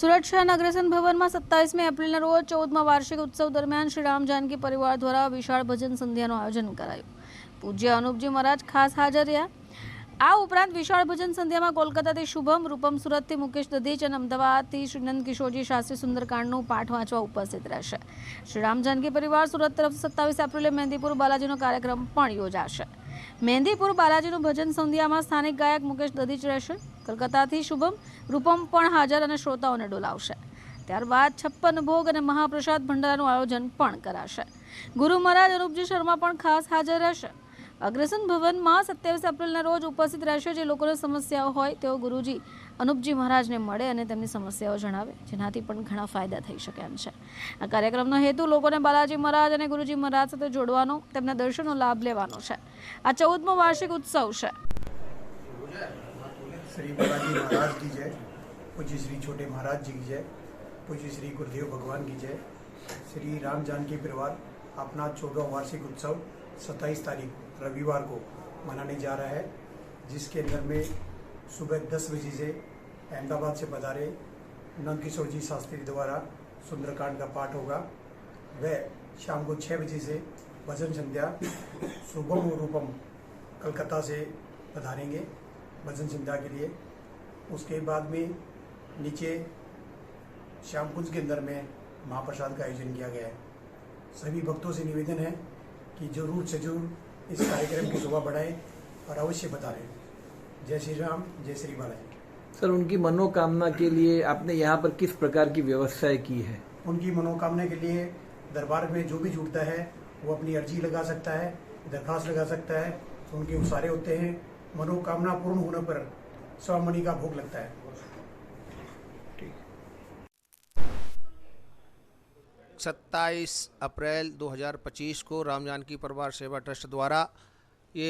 સુરત શહેરના અગ્રસેન ભવનમાં 27મી એપ્રિલના રોજ 14મા વાર્ષિક ઉત્સવ દરમિયાન શ્રી રામ જાનકી પરિવાર દ્વારા વિશાળ ભજન સંધ્યાનું આયોજન કરાયું। પૂજ્ય અનુપજી મહારાજ ખાસ હાજર રહ્યા। આ ઉપરાંત વિશાળ ભજન સંધ્યામાં કોલકાતાથી શુભમ, રૂપમ સુરતથી મુકેશ દધીચ અને અમદાવાદથી શ્રી નંદ કિશોરજી શાસ્ત્રી સુંદરકાંડનું પાઠ વાંચવા ઉપસ્થિત રહેશે। શ્રી રામ જાનકી પરિવાર સુરત તરફ 27 એપ્રિલે મહેંદીપુર બાલાજીનો કાર્યક્રમ પણ યોજાશે। મહેંદીપુર બાલાજીનું ભજન સંધ્યામાં સ્થાનિક ગાયક મુકેશ દધીચ રહેશે। કલકત્તાથી શુભમ, રૂપમ પણ હાજર અને શ્રોતાઓને ડોલાવશે। ત્યારબાદ 56 ભોગ અને મહાપ્રસાદ ભંડારાનું આયોજન પણ કરાશે। ગુરુ મહારાજ અનુપજી શર્મા પણ ખાસ હાજર રહેશે। અગ્રસેન ભવનમાં 27 એપ્રિલના રોજ ઉપસ્થિત રહેશે। જે લોકોને સમસ્યાઓ હોય તેઓ ગુરુજી અનુપજી મહારાજને મળે અને તેમની સમસ્યાઓ જણાવે, જેનાથી પણ ઘણા ફાયદા થઈ શકે એમ છે। આ કાર્યક્રમનો હેતુ લોકોને બાલાજી મહારાજ અને ગુરુજી મહારાજ સાથે જોડવાનો, તેમના દર્શનનો લાભ લેવાનો છે। આ 14મો વાર્ષિક ઉત્સવ છે। श्री बालाजी महाराज की जय, पूज्य श्री छोटे महाराज जी की जय, पूज्य श्री गुरुदेव भगवान की जय। श्री राम जानकी परिवार अपना 14वां वार्षिक उत्सव 27 तारीख रविवार को मनाने जा रहा है, जिसके अंदर में सुबह 10 बजे से अहमदाबाद से पधारे नंद किशोर जी शास्त्री द्वारा सुंदरकांड का पाठ होगा। वह शाम को 6 बजे से भजन संध्या शुभम और रूपम कलकत्ता से पधारेंगे भजन संध्या के लिए। उसके बाद में नीचे श्याम कुंज के अंदर में महाप्रसाद का आयोजन किया गया है। सभी भक्तों से निवेदन है कि जरूर से जरूर इस कार्यक्रम की शोभा बढ़ाएं और अवश्य बताएं। जय श्री राम, जय श्री बालाजी। सर, उनकी मनोकामना के लिए आपने यहाँ पर किस प्रकार की व्यवस्थाएं की है? उनकी मनोकामना के लिए दरबार में जो भी जुड़ता है वो अपनी अर्जी लगा सकता है, दरखास्त लगा सकता है, उनके उसारे होते हैं। मनोकामना पूर्ण होने पर 100 मणि का भोग लगता है। 27 अप्रैल 2025 को राम जानकी परिवार सेवा ट्रस्ट द्वारा ये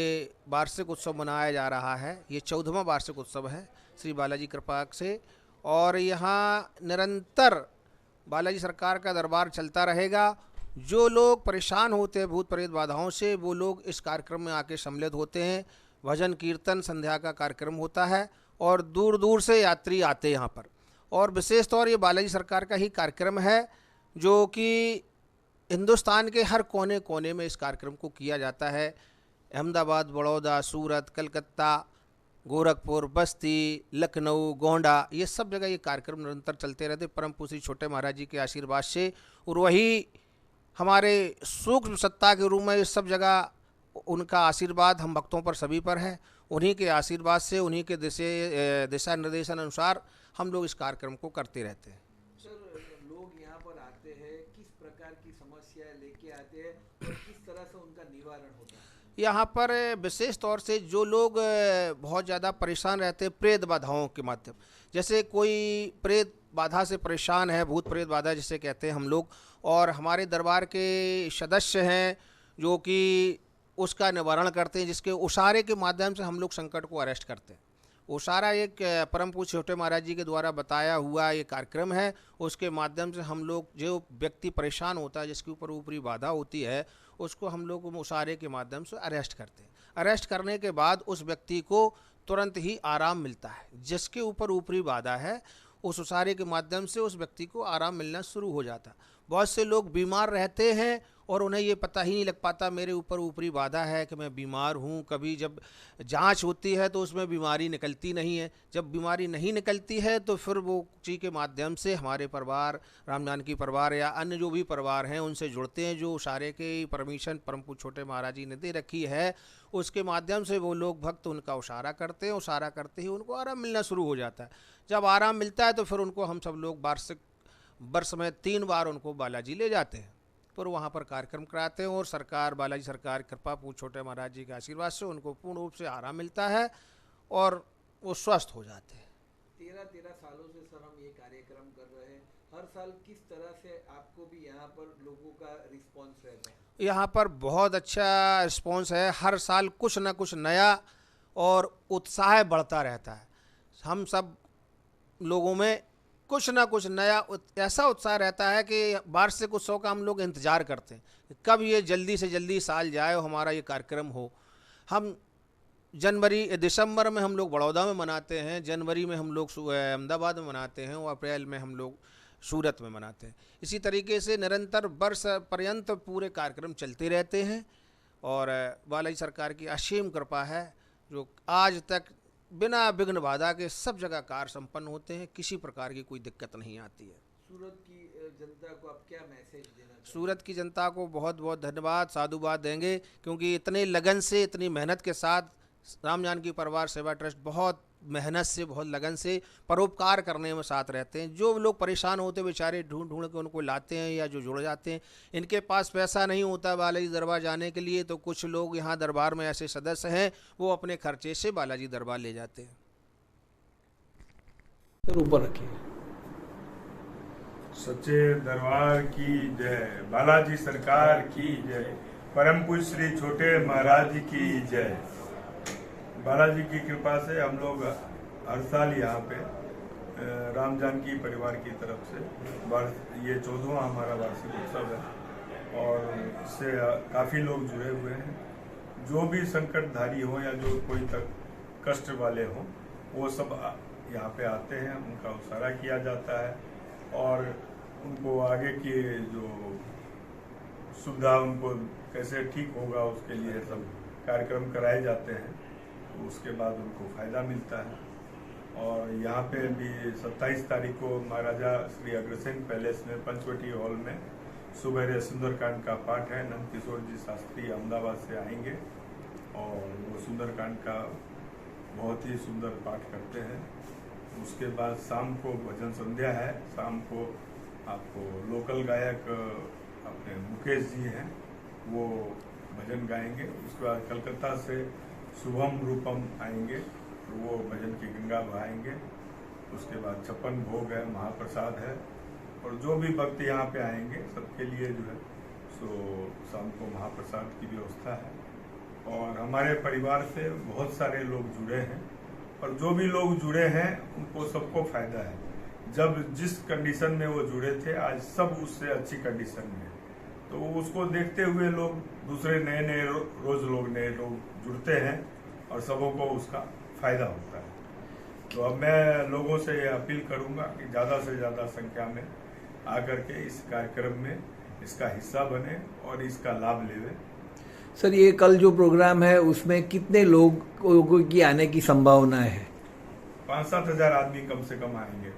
वार्षिक उत्सव मनाया जा रहा है। ये 14वां वार्षिक उत्सव है श्री बालाजी कृपा से, और यहाँ निरंतर बालाजी सरकार का दरबार चलता रहेगा। जो लोग परेशान होते हैं भूत प्रेत बाधाओं से, वो लोग इस कार्यक्रम में आके सम्मिलित होते हैं। भजन कीर्तन संध्या का कार्यक्रम होता है और दूर दूर से यात्री आते हैं यहाँ पर। और विशेष तौर ये बालाजी सरकार का ही कार्यक्रम है, जो कि हिंदुस्तान के हर कोने कोने में इस कार्यक्रम को किया जाता है। अहमदाबाद, बड़ौदा, सूरत, कलकत्ता, गोरखपुर, बस्ती, लखनऊ, गोंडा, ये सब जगह ये कार्यक्रम निरंतर चलते रहते परम पूज्य श्री छोटे महाराज जी के आशीर्वाद से। और वही हमारे सूक्ष्म सत्ता के रूप में इस सब जगह उनका आशीर्वाद हम भक्तों पर सभी पर है। उन्हीं के आशीर्वाद से, उन्हीं के दिशा निर्देशन अनुसार हम लोग इस कार्यक्रम को करते रहते हैं। सर, लोग यहाँ पर आते हैं, किस प्रकार की समस्याएं लेके आते हैं और किस तरह से उनका निवारण होता है? यहाँ पर विशेष तौर से जो लोग बहुत ज़्यादा परेशान रहते हैं प्रेत बाधाओं के माध्यम, जैसे कोई प्रेत बाधा से परेशान है, भूत प्रेत बाधा जिसे कहते हैं हम लोग, और हमारे दरबार के सदस्य हैं जो कि उसका निवारण करते हैं, जिसके उशारे के माध्यम से हम लोग संकट को अरेस्ट करते हैं। उशारा एक परम पूज्य छोटे महाराज जी के द्वारा बताया हुआ ये कार्यक्रम है। उसके माध्यम से हम लोग जो व्यक्ति परेशान होता है, जिसके ऊपर ऊपरी बाधा होती है, उसको हम लोग उशारे के माध्यम से अरेस्ट करते हैं। अरेस्ट करने के बाद उस व्यक्ति को तुरंत ही आराम मिलता है। जिसके ऊपर ऊपरी बाधा है, उस उसारे के माध्यम से उस व्यक्ति को आराम मिलना शुरू हो जाता है। बहुत से लोग बीमार रहते हैं और उन्हें ये पता ही नहीं लग पाता मेरे ऊपर ऊपरी बाधा है कि मैं बीमार हूँ। कभी जब जांच होती है तो उसमें बीमारी निकलती नहीं है। जब बीमारी नहीं निकलती है तो फिर वो जी के माध्यम से हमारे परिवार, राम जानकी परिवार या अन्य जो भी परिवार हैं, उनसे जुड़ते हैं। जो उसारे के परमिशन परम पूज्य छोटे महाराज जी ने दे रखी है, उसके माध्यम से वो लोग भक्त उनका उसारा करते हैं। उसारा करते ही उनको आराम मिलना शुरू हो जाता है। जब आराम मिलता है तो फिर उनको हम सब लोग वार्षिक वर्ष में 3 बार उनको बालाजी ले जाते हैं, फिर वहाँ पर कार्यक्रम कराते हैं। और सरकार, बालाजी सरकार कृपा पूज्य छोटे महाराज जी के आशीर्वाद से उनको पूर्ण रूप से आराम मिलता है और वो स्वस्थ हो जाते हैं। 13 सालों से सर हम ये कार्यक्रम कर रहे हैं। हर साल किस तरह से आपको भी यहाँ पर लोगों का रिस्पॉन्स रहता है? यहाँ पर बहुत अच्छा रिस्पॉन्स है। हर साल कुछ न कुछ नया और उत्साह बढ़ता रहता है। हम सब लोगों में कुछ ना कुछ नया ऐसा उत्साह रहता है कि वार्षिक उत्सव का हम लोग इंतज़ार करते हैं, कब ये जल्दी से जल्दी साल जाए और हमारा ये कार्यक्रम हो। हम दिसंबर में हम लोग बड़ौदा में मनाते हैं, जनवरी में हम लोग अहमदाबाद में मनाते हैं और अप्रैल में हम लोग सूरत में मनाते हैं। इसी तरीके से निरंतर वर्ष पर्यंत पूरे कार्यक्रम चलते रहते हैं और बालाजी सरकार की असीम कृपा है जो आज तक बिना विघ्न बाधा के सब जगह कार्य संपन्न होते हैं, किसी प्रकार की कोई दिक्कत नहीं आती है। सूरत की जनता को आप क्या मैसेज देना चाहेंगे? सूरत की जनता को बहुत बहुत धन्यवाद, साधुवाद देंगे, क्योंकि इतने लगन से, इतनी मेहनत के साथ राम जानकी परिवार सेवा ट्रस्ट बहुत मेहनत से, बहुत लगन से परोपकार करने में साथ रहते हैं। जो लोग परेशान होते हैं बेचारे ढूंढ ढूंढ के उनको लाते हैं, या जो जुड़ जाते हैं, इनके पास पैसा नहीं होता बालाजी दरबार जाने के लिए, तो कुछ लोग यहाँ दरबार में ऐसे सदस्य हैं वो अपने खर्चे से बालाजी दरबार ले जाते हैं। सर ऊपर रखिए। सच्चे दरबार की जय, बालाजी सरकार की जय, परम पूज्य श्री छोटे महाराज की जय। बालाजी की कृपा से हम लोग हर साल यहाँ पे राम जानकी परिवार की तरफ से ये 14वां हमारा वार्षिक उत्सव है और इससे काफ़ी लोग जुड़े हुए हैं। जो भी संकटधारी हो या जो कोई तक कष्ट वाले हों वो सब यहाँ पे आते हैं, उनका उपचार किया जाता है और उनको आगे की जो सुविधा उनको कैसे ठीक होगा उसके लिए सब कार्यक्रम कराए जाते हैं, तो उसके बाद उनको फ़ायदा मिलता है। और यहाँ पे भी 27 तारीख को महाराजा श्री अग्रसेन पैलेस में पंचवटी हॉल में सुबह सुंदरकांड का पाठ है। नंद किशोर जी शास्त्री अहमदाबाद से आएंगे और वो सुंदरकांड का बहुत ही सुंदर पाठ करते हैं। उसके बाद शाम को भजन संध्या है। शाम को आपको लोकल गायक अपने मुकेश जी हैं, वो भजन गाएंगे। उसके बाद कलकत्ता से शुभम रूपम आएंगे, तो वो भजन की गंगा बहाएंगे। उसके बाद 56 भोग है, महाप्रसाद है और जो भी भक्त यहाँ पे आएंगे सबके लिए जो है सो शाम को महाप्रसाद की व्यवस्था है। और हमारे परिवार से बहुत सारे लोग जुड़े हैं और जो भी लोग जुड़े हैं उनको सबको फायदा है। जब जिस कंडीशन में वो जुड़े थे आज सब उससे अच्छी कंडीशन में है, तो उसको देखते हुए लोग दूसरे नए रोज नए लोग जुड़ते हैं और सबों को उसका फायदा होता है। तो अब मैं लोगों से ये अपील करूंगा कि ज़्यादा से ज़्यादा संख्या में आकर के इस कार्यक्रम में इसका हिस्सा बने और इसका लाभ लेवे। सर ये कल जो प्रोग्राम है उसमें कितने लोगों की आने की संभावना है? 5-7 हज़ार आदमी कम से कम आएंगे,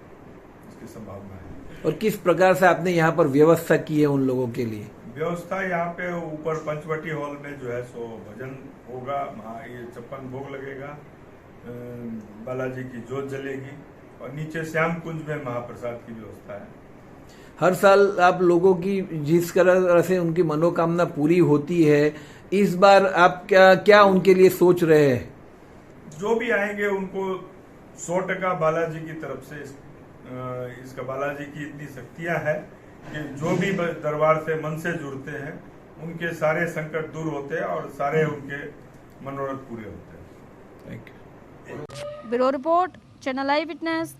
इसकी संभावना है। और किस प्रकार से आपने यहाँ पर व्यवस्था की है उन लोगों के लिए? व्यवस्था यहाँ पे ऊपर पंचवटी हॉल में जो है सो भजन होगा, ये 56 भोग लगेगा, बालाजी की जोत जलेगी और नीचे श्याम कुंज में महाप्रसाद की व्यवस्था है। हर साल आप लोगों की जिस तरह से उनकी मनोकामना पूरी होती है, इस बार आप क्या उनके लिए सोच रहे हैं? जो भी आएंगे उनको 100% बालाजी की तरफ से इसका बालाजी की इतनी शक्तियां है कि जो भी दरबार से मन से जुड़ते हैं उनके सारे संकट दूर होते हैं और सारे उनके मनोरथ पूरे होते हैं। Thank you. Bureau report, channel I witness.